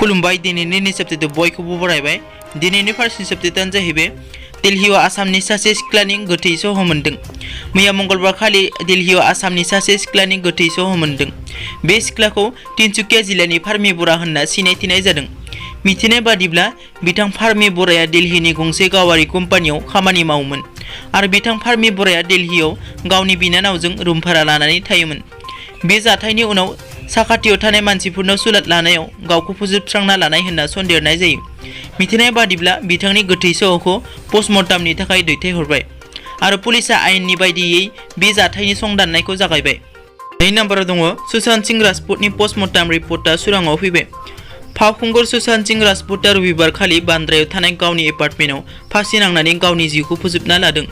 खुलुमबाय दिनैनि निसाबथिखौ बयखौबो बरायबाय। दिनैनि फार्स्ट निसाबथियानो जाहैबाय दिल्लीआव आसामनि सासे सिख्लानि गोथै सह मोन्दों। मैया मंगलबार खालि दिल्लीआव आसामनि सासे सिख्लानि गोथै सह मोन्दों। बे सिख्लाखौ तिनसुकिया जिल्लानि फार्मि बरा होनना सिनायथिनाय जादों। मिथिनाय बादिब्ला बिथां फार्मि बराया दिल्लीनि गंसे गावारि कम्पानियाव खामानि मावोमोन आरो बिथां फार्मि बराया दिल्लीआव गावनि बिनानावजों रुम भारा लानानै थायोमोन। बे जाथायनि उनाव साखाथियाव थानाय मानसिफोरनाव सुलाद लानायाव गावखौ फोजोबस्रांना लानाय होनना सन्देरनाय जायो। मिथिनाय बादिब्ला बिथांनि गोथै सहखौ पस्टमर्टमनि थाखाय दैथायहरबाय आरो पुलिसआ आयेननि बायदियै बे जाथायनि संदाननायखौ जागायबाय। 2 नम्बराव दङ सुशांत सिंह राजपुतनि पस्टमर्टम रिपर्टआ सुराङाव फैबाय। फावखुंगुर सुशांत सिंह राजपुतआ रबिबार खालि बान्द्रायाव थानाय गावनि एपार्टमेन्टआव फासि नांनानै गावनि जिउखौ फोजोबना लादों।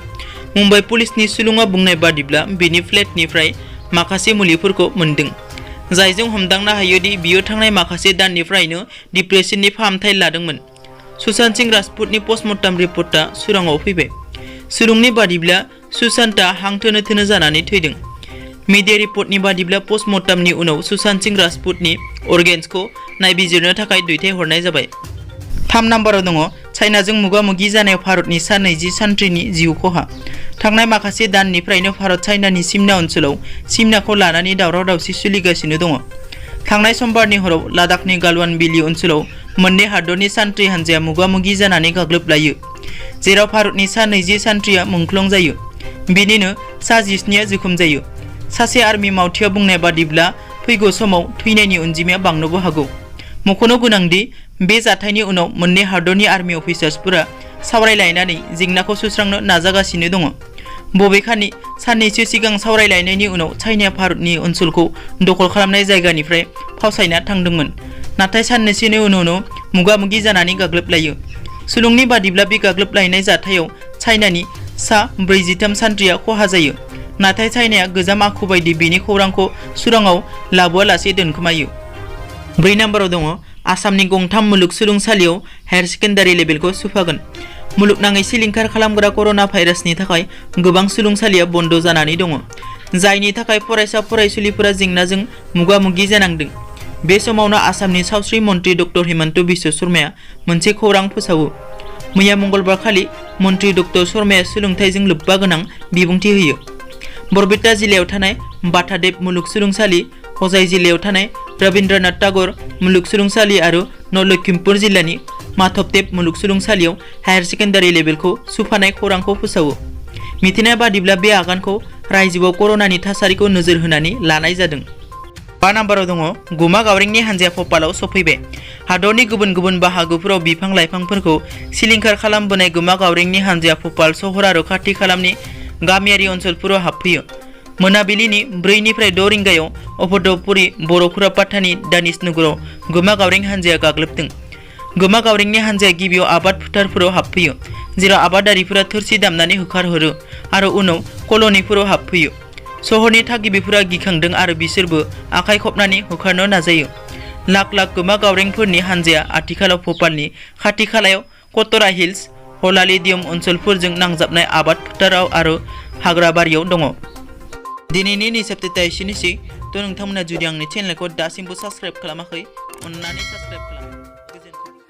मुम्बाइ पुलिसनि सुलुङा बुंनाय बादिब्ला बिनि फ्लेटनिफ्राय माखासे मुलिफोरखौ मोन्दों, जायजों हमदांनो हायोदि बियो थांनाय माखासे दाननिफ्रायनो डिप्रेसननि फाहामथाय लादोंमोन। सुशांत सिंह राजपुतनि पस्टमर्टम रिपर्टआ सुराङाव फैबाय। सुलुंनि बादिब्ला सुशांतआ हां थोनो थोनो जानानै थैदों। मिडिया रिपर्टनि बादिब्ला पस्टमर्टमनि उनाव सुशांत सिंह राजपुतनि अर्गेन्सखौ नायबिजिरनो थाखाय दैथायहरनाय जाबाय। 3 नम्बराव दङ चाइनाजों मोगा-मोगि जानायाव भारतनि सा 20 सान्थ्रिनि जिउ खहा। थांनाय माखासे दाननिफ्रायनो भारत चाइनानि सिमना ओनसोलाव सिमनाखौ लानानै दावराव-दावसि सोलिगासिनो दङ। थांनाय समबारनि हराव लादाखनि गालवान भेलि ओनसोलाव मोननै हादरनि सान्थ्रि हान्जाया मोगा-मोगि जानानै गाग्लोबलायो, जेराव भारतनि सा 20 सान्थ्रिया मुंख्लं जायो। बेनिनो सा 19आ जोखोम जायो। सासे आर्मि मावथिआ बुंनाय बादिब्ला फैगौ समाव थैनायनि अनजिमाया बांनोबो हागौ। मख'नो गोनांदि बे जाथायनि उनाव मोननै हादरनि आर्मि अफिसार्सफोरा सावरायलायनानै जेंनाखौ सुस्रांनो नाजागासिनो दङ। बबेखानि साननैसो सिगां सावरायलायनायनि उनाव चाइनाया भारतनि ओनसोलखौ दखल खालामनाय जायगानिफ्राय फावसायना थांदोंमोन, नाथाय साननैसोनि उनावनो मोगा-मोगि जानानै गाग्लोबलायो। सुलुंनि बादिब्ला बे गाग्लोबलायनाय जाथायाव चाइनानि सा 43 सान्थ्रिया खहा जायो, नाथाय चाइनाया गोजाम आखु बायदि बेनि खौरांखौ सुराङाव लाबोआलासे दोनखोमायो। 4 नम्बराव दङ आसामनि गंथाम मुलुगसोलोंसालियाव हायार सेकेन्डारि लेभेलखौ सोफागोन। मुलुगनाङै सिलिंखार खालामग्रा कर'ना भाइरासनि थाखाय गोबां सोलोंसालिया बन्द जानानै दङ, जायनि थाखाय फरायसा फरायसुलिफोरा जेंनाजों मोगा-मोगि जानांदों। बे समावनो आसामनि सावस्रि मन्त्रि डक्टर हिमन्त बिश्व शर्माया मोनसे खौरां फोसावो। मैया मंगलबार खालि मन्त्रि डक्टर शर्माया सोलोंथाइजों लोब्बा गोनां बिबुंथि होयो। बरपेटा जिल्लायाव थानाय बाथादेब मुलुगसोलोंसालि, हजाइ जिल्लायाव थानाय रबीन्द्रनाथ टाग'र मुलुगसोलोंसालि आरो नलखिमपुर जिल्लानि माधबदेब मुलुगसोलोंसालियाव हायार सेकेन्डारि लेभेलखौ सोफानाय खौरांखौ फोसावो। मिथिनाय बादिब्ला बे आगानखौ रायजोआव कर'नानि थासारिखौ नोजोर होनानै लानाय जादों। 5 नम्बराव दङ गुमा गावरेंनि हान्जाया भ'पालाव सफैबाय। हादरनि गुबुन गुबुन बाहागोफोराव बिफां-लाइफांफोरखौ सिलिंखार खालामबोनाय गुमा गावरेंनि हान्जाया भ'पाल सहर आरो खाथि खालामनि गामियारि ओनसोलफोराव हाबफैयो। मोनाबिलिनि 4 निफ्राय 6 रिंगायाव अभदपुरी बर'खुरा पाठानि दानिश नगराव गुमा गावरें हान्जाया गाग्लोबदों। गुमा गावरेंनि हान्जाया गिबियाव आबाद फोथारफोराव हाबफैयो, जेराव आबादारिफोरा थोरसि दामनानै होखारहरो आरो उनाव कल'निफोराव हाबफैयो। सहरनि थागिबिफोरा गिखांदों आरो बिसोरबो आखाइ खबनानै होखारनो नाजायो। लाख लाख गुमा गावरेंफोरनि हान्जाया आथिखालाव भ'पालनि खाथि खालायाव कटरा हिल्स, हलालिदियम ओनसोलफोरजों नांजाबनाय आबाद फोथाराव आरो हाग्राबारियाव दङ। दिनैनि निसाबथिया एसेनोसै। नोंथांमोना जुदि आंनि चेनेलखौ दासिमबो साबस्क्राइब खालामाखै, अन्नानै साबस्क्राइब